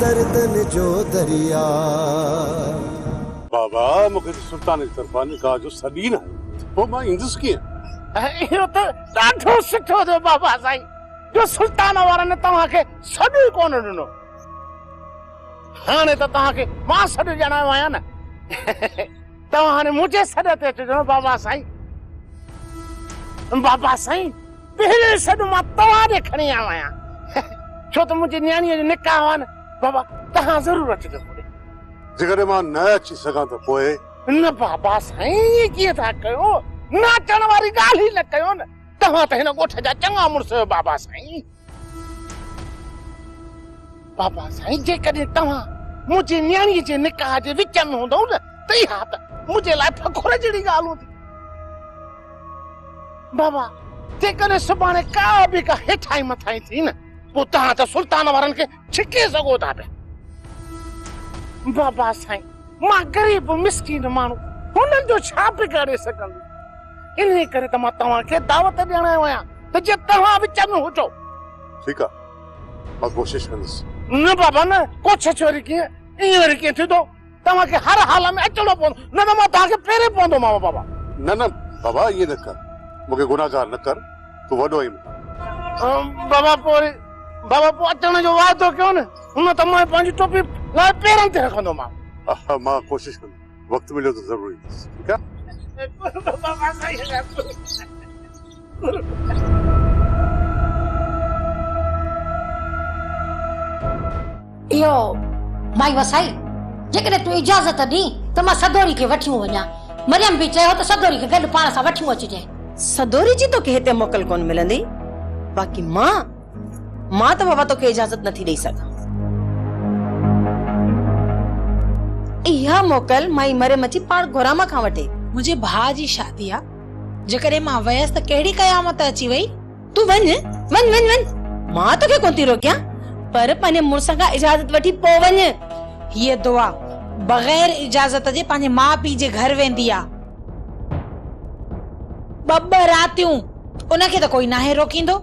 दर्दन जो दरिया। बाबा मुझे सुल्तान की तरफा निकाह जो सदी न वो मां इंदुस की यो तो ॾाढो सुठो थियो बाबा साईं जो सुल्तान वारनि तव्हां खे सॾु कोन ॾिनो। हाणे त तव्हां खे मां सॾु ॼणायो आहियां न। तव्हां हाणे मुंहिंजे सॾ ते अचिजो बाबा साईं। बाबा साईं पहिरें सॾु मां तव्हां ॾे खणी आयो आहियां छो त मुंहिंजी न्याणीअ जो निकाह आहे न। बाबा तव्हां ज़रूरु अचिजो। जेकॾहिं मां न अची सघां त पोइ न बाबा साईं ईअं कीअं था कयो? न अचण वारी ॻाल्हि ई न कयो न। तव्हां त हिन ॻोठ जा चङा मुड़ुस आहियो बाबा साईं। बाबा साईं जेकॾहिं तव्हां मुंहिंजी न्याणीअ जे निकाह जे विच में हूंदव न त इहा त मुंहिंजे लाइ फ़खुर जहिड़ी ॻाल्हि हूंदी। बाबा जेकॾहिं सुभाणे का बि का हेठाई मथाई थी न पोइ तव्हां त सुल्तान वारनि खे छिके सघो था पिया। बाबा साईं मां ग़रीब मिसकीन माण्हू हुननि जो छा बिगाड़े सघंदुसि। इन करे त मां तव्हां खे दावत ॾियण आयो आहियां त जे तव्हां विच में हुजो। ठीकु आहे मां कोशिशि कंदुसि। न बाबा न कोशिशि वरी कीअं ईअं वरी कीअं थींदो? तव्हां खे हर हाल में अचणो पवंदो न त मां तव्हां खे पहिरें पवंदोमांव बाबा। न न बाबा ईअं न कर मूंखे गुनाहगार न कर तूं वॾो आहीं। बाबा पोइ अचण जो वाइदो कयो न हुन त मां पंहिंजी टोपी लाइ पेरनि ते रखंदोमांव। मां कोशिशि कंदुमि वक़्तु मिलियो त ज़रूरु ईंदुसि। ठीकु आहे बाबा साईं यो माई वसाई जेकॾहिं तूं इजाज़त ॾी त मां सदोरी खे वठी वञा। मरियम बि चयो त सदोरी खे गॾु पाण सां वठी अचिजे। सदोरी जी तोखे हिते मोकल कोन मिलंदी। बाक़ी मां त बाबा तोखे इजाज़त नथी ॾेई सघां। इहा मोकल माई मरियम अची पाण घोरामा खां वठे। मुंहिंजे भाउ जी शादी आहे जेकॾहिं मां वयसि त कहिड़ी क़यामत अची वई। तूं वञ वञ वञ वञ मां तोखे कोन थी रोकियां पर पंहिंजे मुड़ुस खां इजाज़त वठी पोइ वञ। हीअ दुआ बग़ैर इजाज़त जे पंहिंजे माउ पीउ जे घर वेंदी आहे। ॿ रातियूं उनखे त कोई नाहे रोकींदो।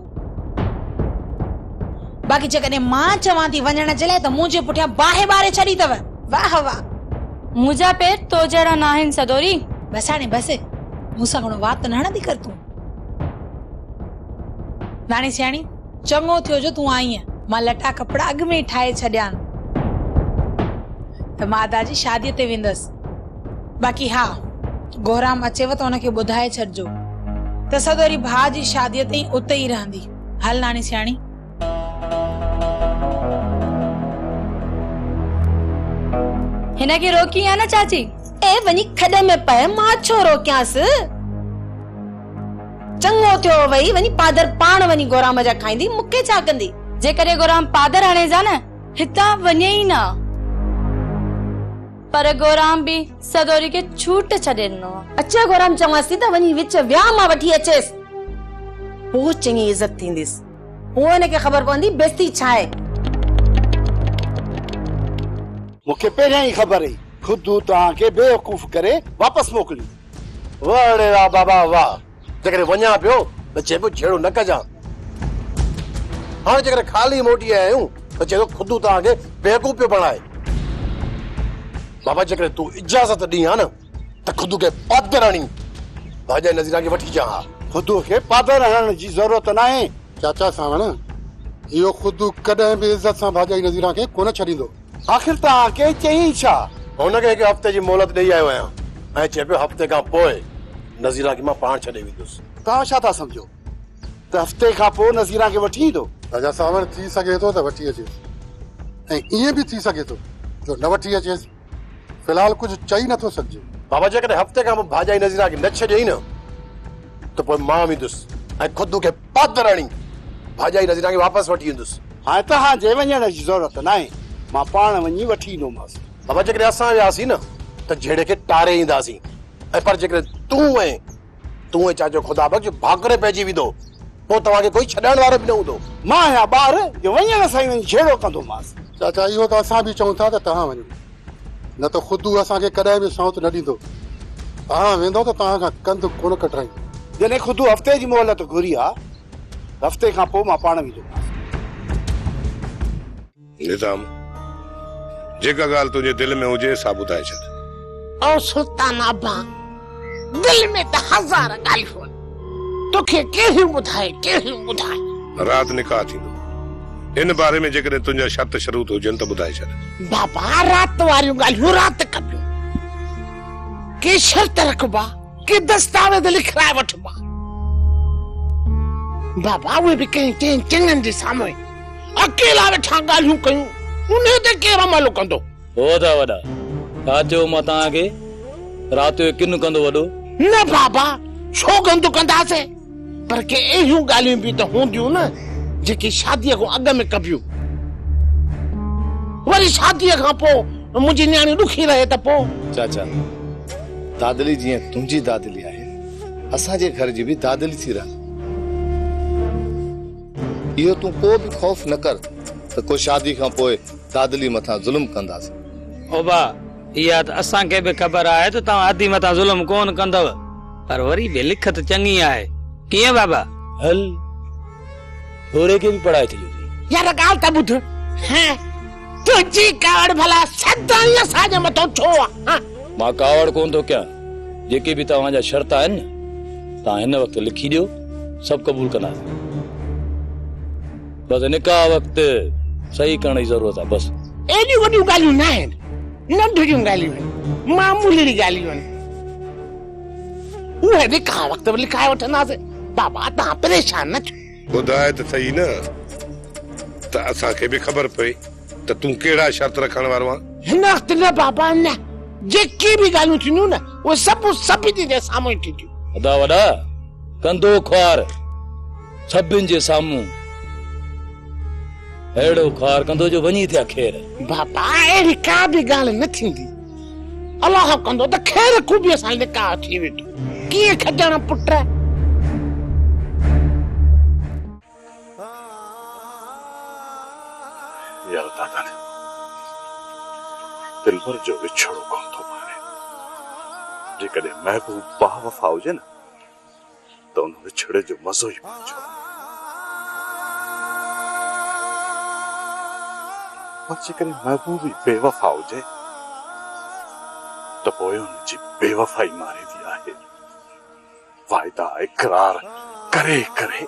बाक़ी जेकॾहिं मां चवां थी वञण जे लाइ त मुंहिंजे पुठियां बाहे बारे छॾी अथव। वाह वाह मुंहिंजा पेर तो जहिड़ा न आहिनि सदोरी। बस हाणे बस मूंसां घणो वात न हणंदी कर तूं। नानी सियाणी चङो थियो जो तूं आई आहे। मां लटा कपिड़ा अॻु में ई ठाहे छॾिया त मां दादी शादीअ ते वेंदसि। बाक़ी हा गोराम अचेव त हुनखे ॿुधाए छॾिजो त सदोरी भाउ जी शादीअ ते उते ई रहंदी। हल नानी सियाणी। हिनखे रोकी आहे न चाची। ए वञी खॾे में पए मां छो रोकियांसि। चङो थियो वई वञी पादर पाण वञी गोराम जा खाईंदी मूंखे छा कंदी। जेकॾहिं गोराम पादर हणे जा न हितां वञे ई न। पर गोराम बि सदोरी खे छूट छॾे ॾिनो। अच्छा गोराम चवांसि त वञी विच विया मां वठी अचेसि पोइ चङी इज़त थींदसि। पोइ हिनखे ख़बर पवंदी बेइज़ती छा आहे। मूंखे पहिरियां ई ख़बर हुई खुद तव्हांखे बेवकूफ़ करे वापसि मोकिली। वाह रे वाह बाबा वाह। जेकॾहिं वञा पियो त चइबो छेड़ो न कजां। हाणे जेकॾहिं खाली मोटी आया आहियूं त चइबो खुद तव्हांखे बेवकूफ़ पियो बणाए। बाबा जेकॾहिं तूं इजाज़त ॾी हा न त खुद खे पादर हणी भाॼाई नज़ीरा खे वठी अचां। खुद खे पादर हणण जी ज़रूरत न आहे। चाचा सावण इहो खुद कॾहिं बि इज़त सां भाॼाई नज़ीरा खे कोन छॾींदो। आख़िर तव्हांखे चई छा? हुनखे हिकु हफ़्ते जी मोहलत ॾेई आयो आहियां ऐं चए पियो हफ़्ते खां पोइ नज़ीरा खे मां पाण छॾे वेंदुसि। तव्हां छा था सम्झो त हफ़्ते खां पोइ नज़ीरा खे वठी ईंदो? राजा सावण थी सघे थो त वठी अचेसि ऐं ईअं बि थी सघे थो जो न वठी अचेसि। फिलहाल कुझु चई नथो सघिजे। बाबा जेकॾहिं हफ़्ते खां पोइ भाॼाई नज़ीरा खे न छॾियई न त पोइ मां वेंदुसि ऐं खुद खे पादर हणी भाॼाई नज़ीरा खे वापसि वठी ईंदुसि। हाणे तव्हांजे वञण जी ज़रूरत न आहे मां पाण वञी वठी ईंदोमांसि। बाबा जेकॾहिं असां वियासीं न त जहिड़े खे टारे ईंदासीं ऐं पर जेकॾहिं तूं ऐं चाचो ख़ुदा बख़्श भाकुरे पइजी वेंदो पोइ तव्हांखे कोई छॾण वारो बि न हूंदो। मां आहियां ॿार जो वञण सां ई वञी छेड़ो कंदोमांसि। चाचा इहो त असां बि चऊं था त तव्हां वञो न त खुद असांखे कॾहिं बि सौंत न ॾींदो। तव्हां वेंदो त तव्हां खां कंध कोन कटराईंदो। जॾहिं खुद हफ़्ते जी मोहलत घुरी आहे हफ़्ते खां पोइ मां पाण वेंदोमांसि। निज़ाम जेका ॻाल्हि तुंहिंजे दिलि में हुजे सा ॿुधाए छॾ। ओ सुल्तान अब्बा, दिल में त हज़ार ॻाल्हियूं आहिनि, तोखे कहिड़ियूं ॿुधाए। राति निकाह थींदो, इन बारे में जेकॾहिं तुंहिंजा शर्त शरूत हुजनि त ॿुधाए छॾ। बाबा राति वारियूं ॻाल्हियूं राति कबियूं, के शर्त रखबा, के दस्तावेज़ लिखाए वठबा। बाबा उहे बि कंहिं चङनि जे साम्हूं अकेला वेठा ॻाल्हियूं कयूं, उन ते केरु अमल कंदो? हो त वॾा, छा चयो मां तव्हांखे? राति जो किन कंदो वॾो? न बाबा, छो गंदु कंदासीं, पर के अहिड़ियूं ॻाल्हियूं बि त हूंदियूं न जेके शादीअ खां अॻु में कबियूं। वरी शादीअ खां पोइ मुंहिंजी न्याणी ॾुखी रहे त पोइ। चाचा, दादली जीअं तुंहिंजी दादली आहे, असांजे घर जी बि दादली थी रह। इहो तूं को बि ख़ौफ़ न कर त को शादी खां पोइ दादली मथां ज़ुल्म कंदासीं। ओ बा, इहा त असांखे बि ख़बर आहे त तव्हां आदि मथां ज़ुल्म कोन कंदव, पर वरी बि लिखत चङी आहे। कीअं बाबा? हल थोरे खे बि पढ़ाए छॾियो। यार ॻाल्हि त ॿुध, तुंहिंजी कावड़ भला सदाईं असांजे मथां छो आहे? मां कावड़ कोन थो कयां, जेके बि तव्हांजा शर्त आहिनि तव्हां हिन वक़्तु लिखी ॾियो, सभु क़बूल कंदासीं। बस निकाह वक़्तु सही करण जी ज़रूरत आहे। बस एॾियूं वॾियूं ॻाल्हियूं न आहिनि, नंढियूं ॻाल्हियूं आहिनि, मामूली ॻाल्हियूं आहिनि। उहे निकाह वक़्तु लिखाए वठंदासीं। बाबा तव्हां परेशान न थियो। ॿुधाए त सही न, त असांखे बि ख़बर पए त तूं कहिड़ा शर्त रखण वारो आहे। हिन वक़्तु न बाबा न, जेके बि ॻाल्हियूं थींदियूं न उहे सभिनी जे साम्हूं थींदियूं। वॾा वॾा कंदो ख्वार सभिनि जे साम्हूं, अहिड़ो ख्वार कंदो जो वञी थिया ख़ैर। बाबा अहिड़ी का बि ॻाल्हि न थींदी, अलाह कंदो त ख़ैर खूबीअ सां निकाह थी वेंदो। कीअं खजण पुट। यार दादा ने दिलबर जो विछड़ो कोन थो माने। जेकॾहिं महबूब बावफ़ा हुजे न त उन विछड़े जो मज़ो ई पंहिंजो। पर जेकॾहिं महबूब ई बेवफ़ा हुजे त पोइ उनजी बेवफ़ाई मारे दी आहे। वाइदा इक़रार करे करे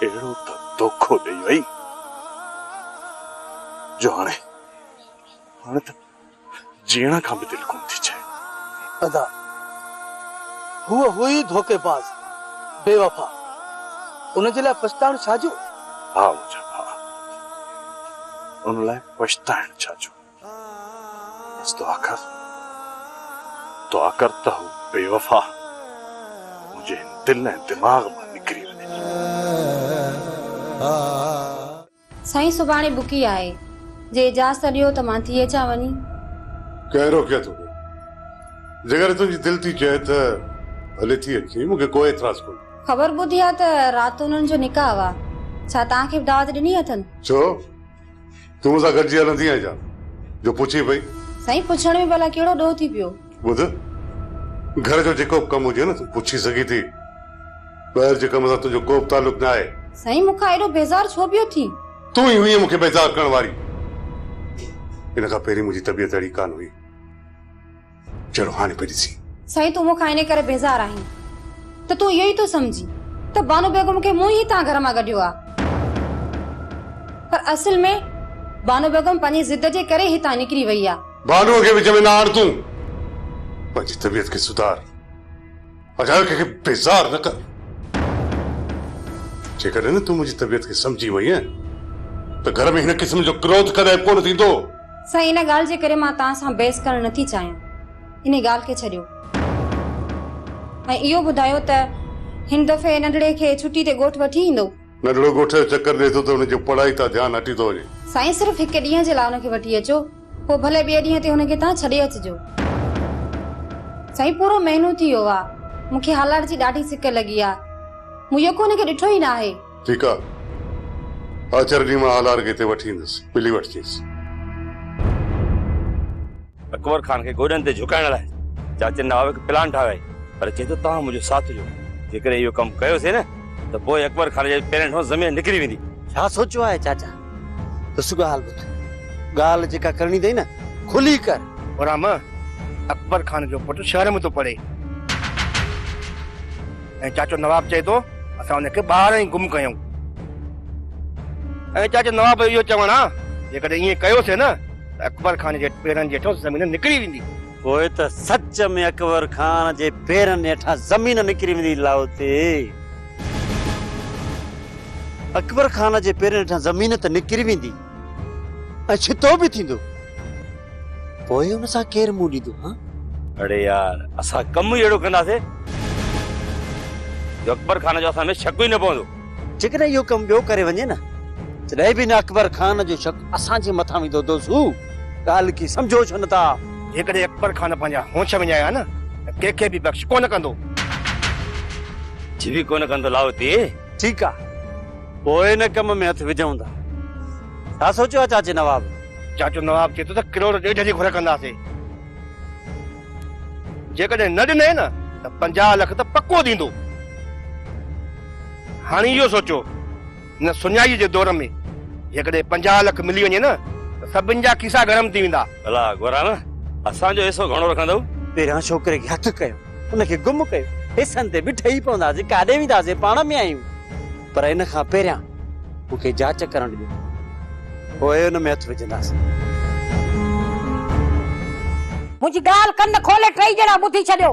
एड़ो त धोखो ॾेई वई जो हाणे त जीअण खां बि दिलि कोन थी चए। अदा हुआ हुई धोखेबाज बेवफा, उन जे लाइ पछताइण छाजो? हा मुंहिंजा भाउ, उन लाइ पछताइण छाजो? बस दुआ कर त हू बेवफा मुंहिंजे दिल ऐं दिमाग़ मां निकिरी वञे। साईं सुभाणे बुकी आहे, जे इजाज़त ॾियो त मां थी अचां वञी। कहिड़ो क्या तोखे? जेकर तुंहिंजी दिलि थी चए त भले थी अची, मूंखे कोई एतिराज़ कोन्हे। ख़बर ॿुधी आहे त राति उन्हनि जो निकाह हुआ, छा तव्हांखे बि दावत ॾिनी अथनि? छो तूं मूंसां गॾिजी हलंदी आहीं छा जो पुछी पई? साईं पुछण में भला कहिड़ो ॾोह थी पियो? ॿुध, घर जो जेको कमु हुजे न तूं पुछी सघी थी, ॿाहिरि जे कम सां तुंहिंजो को बि तालुक न आहे। साईं मूंखां एॾो बेज़ार छो पियो थी? तूं ई हुई मूंखे बेज़ार करण वारी। इन खां पहिरीं मुंहिंजी तबियत अहिड़ी कान हुई जहिड़ो हाणे पई ॾिसी। साईं तूं मूंखां इन करे बेज़ार आहीं त तूं इहो ई तो समझी त बानो बेगम खे मूं ई तव्हां घर मां कढियो आहे, पर असल में बानो बेगम पंहिंजी ज़िद जे करे हितां निकिरी वई आहे। बानो खे विच में न आण, तूं पंहिंजी तबियत खे सुधार, अजायो खे बेज़ार न कर। जेकॾहिं न तूं मुंहिंजी तबियत खे समझी वई आहीं त घर में हिन क़िस्म जो क्रोध कॾहिं कोन थींदो। साईं इन ॻाल्हि जे करे मां तव्हां सां बहस करणु नथी चाहियां, इन ॻाल्हि खे छॾियो ऐं इहो ॿुधायो त हिन दफ़े नंढड़े खे छुटी ते ॻोठ वठी ईंदो? नंढड़ो ॻोठ जो चकर ॾिए थो त हुनजो पढ़ाई तां ध्यानु हटी थो वञे। साईं सिर्फ़ु हिकु ॾींहं जे लाइ हुनखे वठी अचो, पोइ भले ॿिए ॾींहं ते हुनखे तव्हां छॾे अचिजो। साईं पूरो महीनो थी वियो आहे, मूंखे हालात जी ॾाढी सिक लॻी आहे, मूं यको हुनखे ॾिठो ई न आहे। ठीकु आहे, अचर ॾींहुं मां हालार खे हिते वठी ईंदुसि, मिली वठिजेसि। अकबर खान खे गोॾनि ते झुकाइण लाइ चाचे नवाब खे प्लान ठाहे, पर चए थो तव्हां मुंहिंजो साथ ॾियो। जेकॾहिं इहो कमु कयोसीं न त पोइ अकबर खान जे पेरेंट खां ज़मीन निकिरी वेंदी। छा सोचो आहे चाचा? दस ॻाल्हि ॿुध, ॻाल्हि जेका करणी अथई न खुली कर। राम, अकबर खान जो पुटु शहर में तो पढ़े ऐं चाचो नवाब चए थो असां हुनखे ॿाहिरि ई गुम कयूं। ऐं चाचो नवाब इहो चवण आहे जेकॾहिं ईअं कयोसीं न त अकबर खान जे पेरनि जे हेठां ज़मीन निकिरी वेंदी। पोइ त सच में अकबर खान जे पेरनि हेठां ज़मीन निकिरी वेंदी। लाउते अकबर खान जे पेरनि हेठां ज़मीन त निकिरी वेंदी ऐं छितो बि थींदो। पोइ हुन सां केरु मुंहुं ॾींदो? अड़े यार, असां कमु अहिड़ो कंदासीं जो अकबर खान जो असां में शक ई न पवंदो। जेकॾहिं इहो कमु ॿियो करे वञे न तॾहिं बि न अकबर खान जो शक असांजे मथां वेंदो। दोस्तू ॻाल्हि खे सम्झो छो नथा? जेकॾहिं अकबर खान पंहिंजा होश विञाया न त कंहिंखे बि बख़्श कोन कंदो। जी बि कोन कंदो लाउती। ठीकु आहे, पोइ हिन कम में हथु विझूं था। छा सोचियो आहे चाचे नवाब? चाचो नवाब चए थो त किरोड़ 1.5 जी घुर कंदासीं। जेकॾहिं न ॾिने न त 50 लख त पक्को ॾींदो। हाणे इहो सोचो न सुञाई जे दौर में जेकॾहिं 50 लख मिली वञे न त सभिनि जा खीसा गरम थी वेंदा। भला गोरा न असांजो हिसो घणो रखंदो? पहिरियां छोकिरे खे हथु कयो, हुनखे गुम कयो, हिसनि ते बि ठही पवंदासीं, काॾे वेंदासीं, पाण में आहियूं। पर हिन खां पहिरियां मूंखे जांच करण ॾियो, पोइ हुन में हथु विझंदासीं। मुंहिंजी ॻाल्हि कन खोले टई ॼणा ॿुधी छॾियो।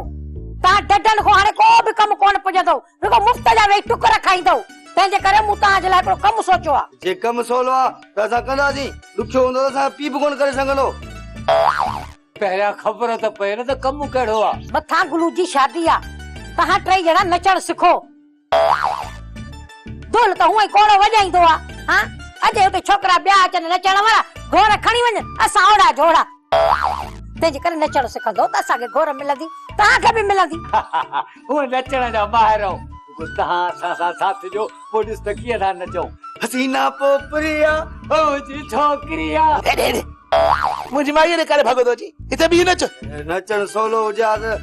तव्हां डडनि खां हाणे को बि कमु कोन पुॼंदो, रुगो मुफ़्त जा वेही टुकर खाईंदो। तंहिंजे करे मूं तव्हांजे लाइ हिकिड़ो कमु सोचियो आहे। जे कमु सवलो आहे त असां कंदासीं, ॾुखियो हूंदो त असां पी बि कोन करे सघंदो। पहिरियां ख़बर त पए न त कमु कहिड़ो आहे। मथां गुलू जी शादी आहे, तव्हां टई ॼणा नचण सिखो। ढोल त हूअं ई कोड़ो वॼाईंदो आहे। हां अॼु हुते छोकिरा ॿिया अचनि नचण वारा, घोर खणी वञनि, असां ओड़ा जोड़ा। तंहिंजे करे नचण सिखंदो त असांखे घोर मिलंदी, तव्हांखे बि मिलंदी। हूअं नचण जा माहिर आहियो, तव्हां असां सां साथ ॾियो, पोइ ॾिस त कीअं था नचूं। हसीना पोपरी आहे, मुंहिंजी छोकिरी आहे। मुंहिंजी माईअ ने करे भॻो थो अची, हिते बि नच। नचण सवलो हुजे हा त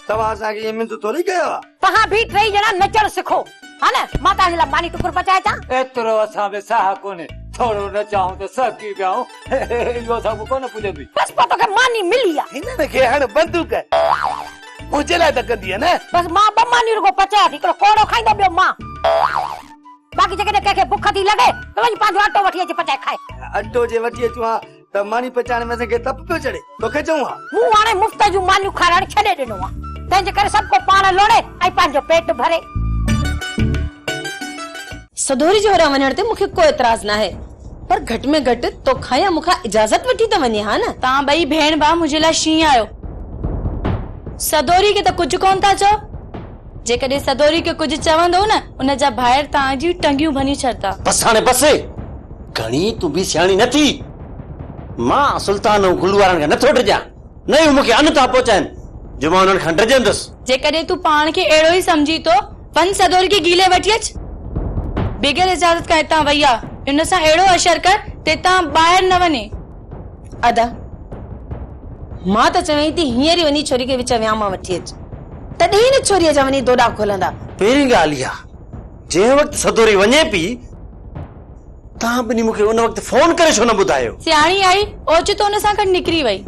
तव्हां असांखे ईअं मिंत थोरी कयो आहे। तव्हां बि टई ॼणा नचण सिखो, हा न? मां तव्हांजे लाइ मानी टुकुर पचाए अचां? एतिरो असां में साह कोन्हे, थोरो नचाऊं त सकी पियाऊं, इहो सभु कोन पुॼंदी। बसि पोइ तोखे मानी मिली आहे। हिन खे हाणे बंदूक मुंहिंजे लाइ त कंदी आहे न। बसि मां 2 मानी रुगो पचाए थी, हिकिड़ो कोड़ो खाईंदो, ॿियो मां। बाक़ी जेकॾहिं कंहिंखे बुख थी लॻे त वञी पंहिंजो अटो वठी अची पचाए खाए। अटो जे वठी अचूं हा त मानी पचाइण में असांखे तप पियो चढ़े, तोखे चऊं हा? मूं हाणे मुफ़्त जूं मानियूं खाराइण छॾे ॾिनो आहे, तंहिंजे करे सभु को पाण लोड़े ऐं पंहिंजो पेट भरे। सदोरी जो होॾां वञण ते मूंखे को एतिराज़ न आहे, पर घटि में घटि तोखां या मूंखां इजाज़त वठी त वञे, हा न? तव्हां ॿई भेण भाउ मुंहिंजे लाइ शींहं आहियो। सदोरी खे त कुझु कोन था चओ, जेकॾहिं सदोरी खे कुझु चवंदो न उन जा ॿाहिरि तव्हांजी टंगियूं भनी छॾंदा। बस हाणे बस, घणी तूं बि सियाणी न थी। मां सुल्तान ऐं गुलू वारनि खे नथो डिॼां, न ई मूंखे अन था पहुचाइनि जो मां उन्हनि खां डिॼंदुसि। जेकॾहिं तूं पाण खे अहिड़ो ई सम्झी थो, वञ सदोरी खे गीले वठी अच, बग़ैर इजाज़त खां हितां वई आहे, हिन सां अहिड़ो असर कर ते तां ॿाहिरि न वञे। अदा मां त चवई थी हींअर ई वञी छोरी खे विच वियाह मां वठी अच, तॾहिं न छोरीअ जा वञी दोॾा खोलंदा। पहिरीं ॻाल्हि इहा, जंहिं वक़्तु सदोरी वञे पई तव्हां ॿिनी मूंखे उन वक़्तु फोन करे छो न ॿुधायो? सियाणी आई ओचितो हुन सां गॾु निकिरी वई,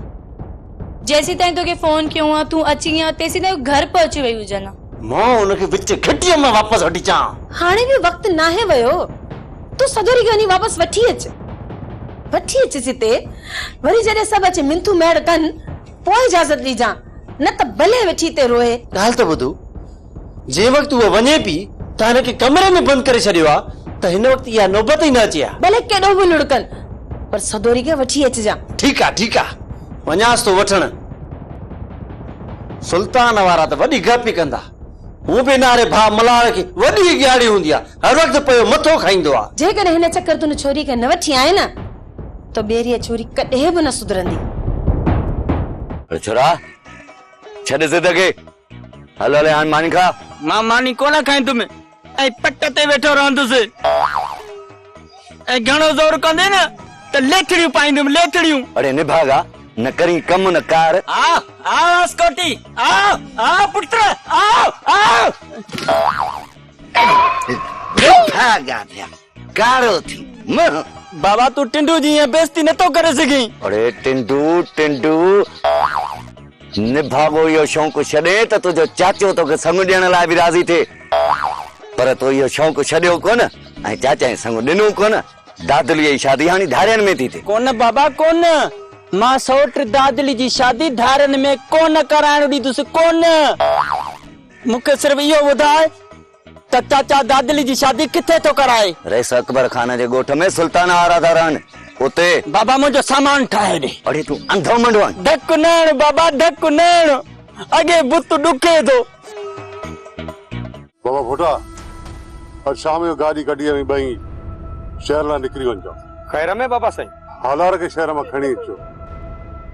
जेसीं ताईं तोखे फोन कयो आहे तूं अची आ तेसीं ताईं घर पहुची वई हुजनि। मां उनखे विच घटिया मां वापसि वठी अचां। हाणे बि वक़्तु नाहे वियो, तूं सदोरी खे वञी वापसि वठी अच, वठी अचिस हिते, वरी जॾहिं सभु अची मिंथू मेड़ कनि पोइ इजाज़त ॾिजां, न त भले वेठी ते रोए। ॻाल्हि त ॿुधो, जंहिं वक़्तु उहा वञे पई त हिनखे कमरे में बंदि करे छॾियो आहे, त हिन वक़्तु इहा नौबत ई न अचे आहे। भले केॾो बि लुड़कनि, पर सदोरी खे वठी अचिजां। ठीकु आहे ठीकु आहे, वञासि थो वठण। सुल्तान वारा त वॾी गप ई कंदा, हूं बि नारे भाउ मल्हार खे वॾी ॻाड़ी हूंदी आहे, हर वक़्तु पियो मथो खाईंदो आहे। जेकॾहिं हिन चक्कर तूं छोरी खे न वठी आए न त ॿेरी छोरी कॾहिं बि न सुधरंदी। छोरा छॾ ज़िंदगी, हलो हले हाणे मानी खा। मां मानी कोन खाई तुम ऐं पट ते वेठो रहंदुसि, ऐं घणो ज़ोर कंदे न त लेथड़ियूं पाईंदुमि, लेथड़ियूं। अरे निभागा न करी कम न कार। आ स्कॉटी, आ पुत्र, आ गाड़ो थी बाबा तू टिंडू जी बेइज्जती न तो करे सगी। अरे टिंडू टिंडू निभागो यो शौक़ छॾे त तुझो चाचो तोखे संग ॾियण लाइ बि राज़ी थे, पर तो यो शौक़ छॾियो कोन ऐं चाचा संग ॾिनो कोन। दादलीअ जी शादी हाणे धारियनि में थी थे। कोन बाबा कोन, मां सौट दादली जी शादी धारनि में कोन कराइण ॾींदुसि कोन। मूंखे सिर्फ इहो ॿुधाए त चाचा दादली जी शादी किथे तो कराए? रईस अकबर खान जे ॻोठ में सुल्तान आराधा रहनि उते। बाबा मुंहिंजो सामान ठाहे ॾे। अरे तू अंधो मंडो आहे। ढक नैण बाबा ढक नैण, अॻे बुत ॾुके थो। बाबा भोटा अॼु शाम जो गाॾी कढी में ॿई शहर लाइ निकिरी वञो। खैर में बाबा साईं? हालार खे शहर मां खणी अचो,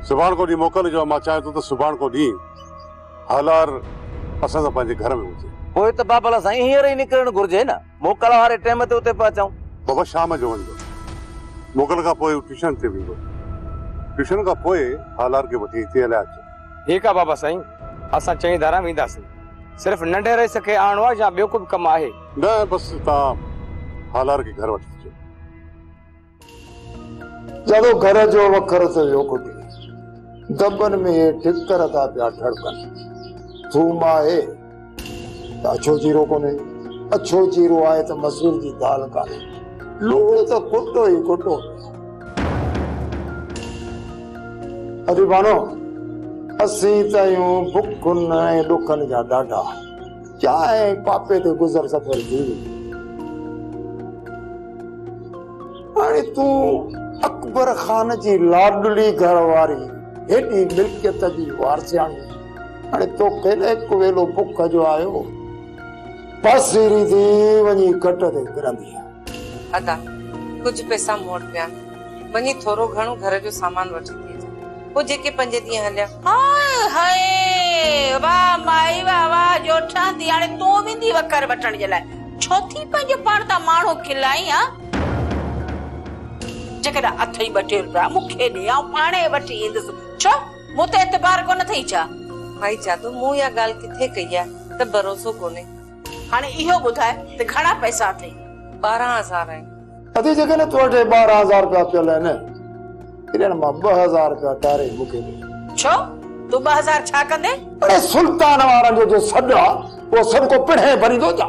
सुभाणे को ॾींहुं मोकल जो। मां चाहियां थो त सुभाणे को ॾींहुं हालार असां सां पंहिंजे घर में हुजे। पोइ त बाबा साईं हींअर ई निकिरणु घुर्जे न, मोकल वारे टाइम ते उते पहुचऊं। बाबा शाम जो वञो, मोकल खां पोइ ट्यूशन ते वेंदो, ट्यूशन खां पोइ हालार खे वठी हिते हलिया अचो। ठीकु आहे बाबा साईं, असां चई धारा वेंदासीं। सिर्फ़ नंढे रईस खे आणो आहे या ॿियो को कमु आहे? न बसि तव्हां हालार खे घर वठी अचो। जॾो घर जो वखर ते वियो कुटी दबन में ठिकर था पिया ठड़कनि। थूम आहे त अछो जीरो कोन्हे, अछो जीरो आहे त मसूर जी दाल कान्हे, लूण त कुटो ई कुटो। अरे बानो असीं तयूं बुखुनि ऐं ॾुखनि जा ॾाढा, चाहे पापे ते गुज़र सफ़र थी वई। हाणे तूं अकबर खान जी लाडली घर वारी हेॾी मिल्कियत जी वारसियाणी, हाणे तोखे हिकु वेलो बुख जो आयो पासीरी थी वञी कट ते किरंदी। अदा कुछ पैसा मोड़ पिया, वञी थोरो घणो घर जो सामान वठी थी अचां, पोइ जेके 5 ॾींहं हलिया। हाय हाय वाह माई वाह वाह जोठा दी, हाणे तूं वेंदी वकर वठण जे लाइ? छो थी पंहिंजो पाण तां माण्हू खिलाई? हा जेकॾहिं अथई 2 रुपया मूंखे ॾे, आउं पाणे वठी ईंदुसि। छो मूं ते एतबार कोन अथई छा? भाई जादू मूं इहा ॻाल्हि किथे कई आहे त भरोसो कोन्हे। हाणे इहो ॿुधाए त घणा पैसा अथई? 12,000 आहिनि। अदी जगह ने तोड़े 12,000 रुपया पियल है ने, इन्हनि मां 2,000 रुपया तारे मूंखे ॾे। छो तूं 2,000 छा कंदे? अरे सुल्तान वारनि जो सॾु आहे उहो सभु को पिणे भरींदो छा?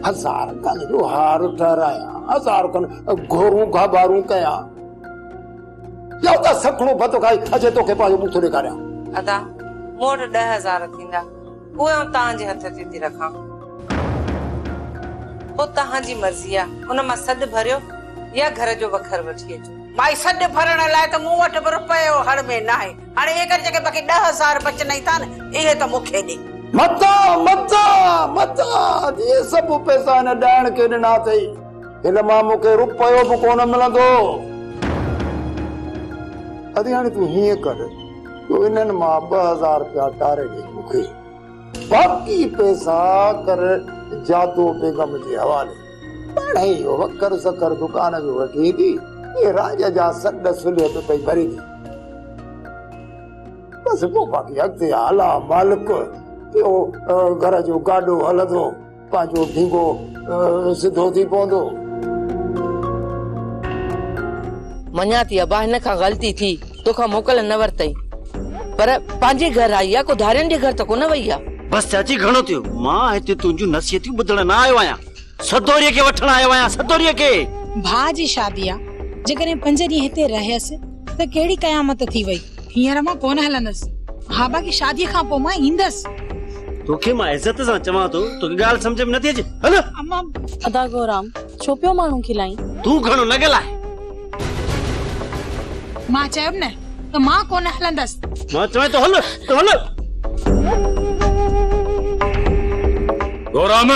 1000 कनि जो हार ठहरायां, 1000 कनि घोरूं घाबारूं कयां, या त सखणो भत खाई अचे तोखे पंहिंजो मुंहुं थो ॾेखारियां। अदा मूं वटि 10,000 थींदा, उहे आउं तव्हांजे हथ ते थी रखां। पोइ तव्हांजी मर्ज़ी आहे, उन मां सॾु भरियो या घर जो वखर वठी अचो। भाई सॾु भरण लाइ त मूं वटि बि रुपयो हड़ में न आहे। हाणे इहे करे जेके बाक़ी 10,000 बचनि था न, इहे त मूंखे ॾे। मता मता मता ये सब पैसा न ॾाइण के ॾिना अथई, हिन मां मूंखे रुपयो बि कोन मिलंदो। अदी हाणे तूं हीअं कर, तूं इन्हनि मां 2,000 रुपया टारे ॾे मूंखे, बाक़ी पैसा कर जादू बेगम जे हवाले। पाणे इहो वकर सकर दुकान जो वठी दी, ये राज जा सॾ सुलियत पई भरी दी। बसि पोइ बाक़ी अॻिते आला मालिक घर जो गाॾो हलंदो, पंहिंजो ढींगो सिधो थी पवंदो। मञा थी अबा हिन खां ग़लती थी, तोखां मोकल न वरतई, पर पंहिंजे घर आई आहे, को धारियनि जे घर त कोन वई आहे। बस चाची घणो थियो, मां हिते तुंहिंजूं नसीहतूं ॿुधण न आयो आहियां, सदोरीअ खे वठण आयो आहियां। सदोरीअ खे भाउ जी शादी आहे, जेकॾहिं 5 ॾींहं हिते रहियसि त कहिड़ी क़यामत थी वई। हींअर मां कोन हलंदसि, हा बाक़ी शादीअ खां पोइ मां ईंदसि। तोखे मां इज़त सां चवां थो, तोखे ॻाल्हि सम्झ में नथी अचे? हल अदा गोराम छो पियो माण्हू खिलाई? तूं घणो न ॻाल्हाए। मां चयमि न त मां कोन हलंदसि। मां चवां तो हल, तो हल। गोराम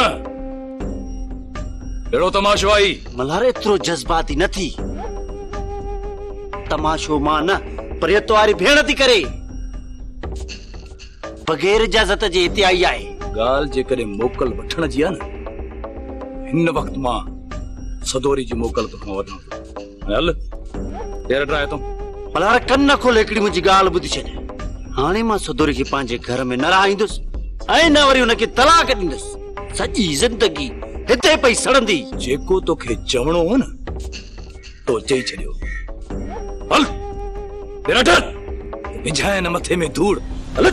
एड़ो तमाशो आई? मल्हार एतिरो जज़्बाती न थी, तमाशो मां न पर ये तुम्हारी भेण थी करे, बगैर इजाजत जे हिते आई आहे। ॻाल्हि जेकॾहिं मोकल वठण जी आहे न, हिन वक़्तु मां सदोरी जी मोकल तोखां वठां थो। हल देर ड्राए तो मल्हार कन न खोले, हिकिड़ी मुंहिंजी ॻाल्हि ॿुधी छॾ। हाणे मां सदोरी खे पंहिंजे घर में न रहाईंदुसि ऐं न वरी हुनखे तलाक ॾींदुसि। सॼी ज़िंदगी हिते पई सड़ंदी। जेको तोखे चवणो हो न तो चई छॾियो। हल विराट विझाए न मथे में धूड़। हल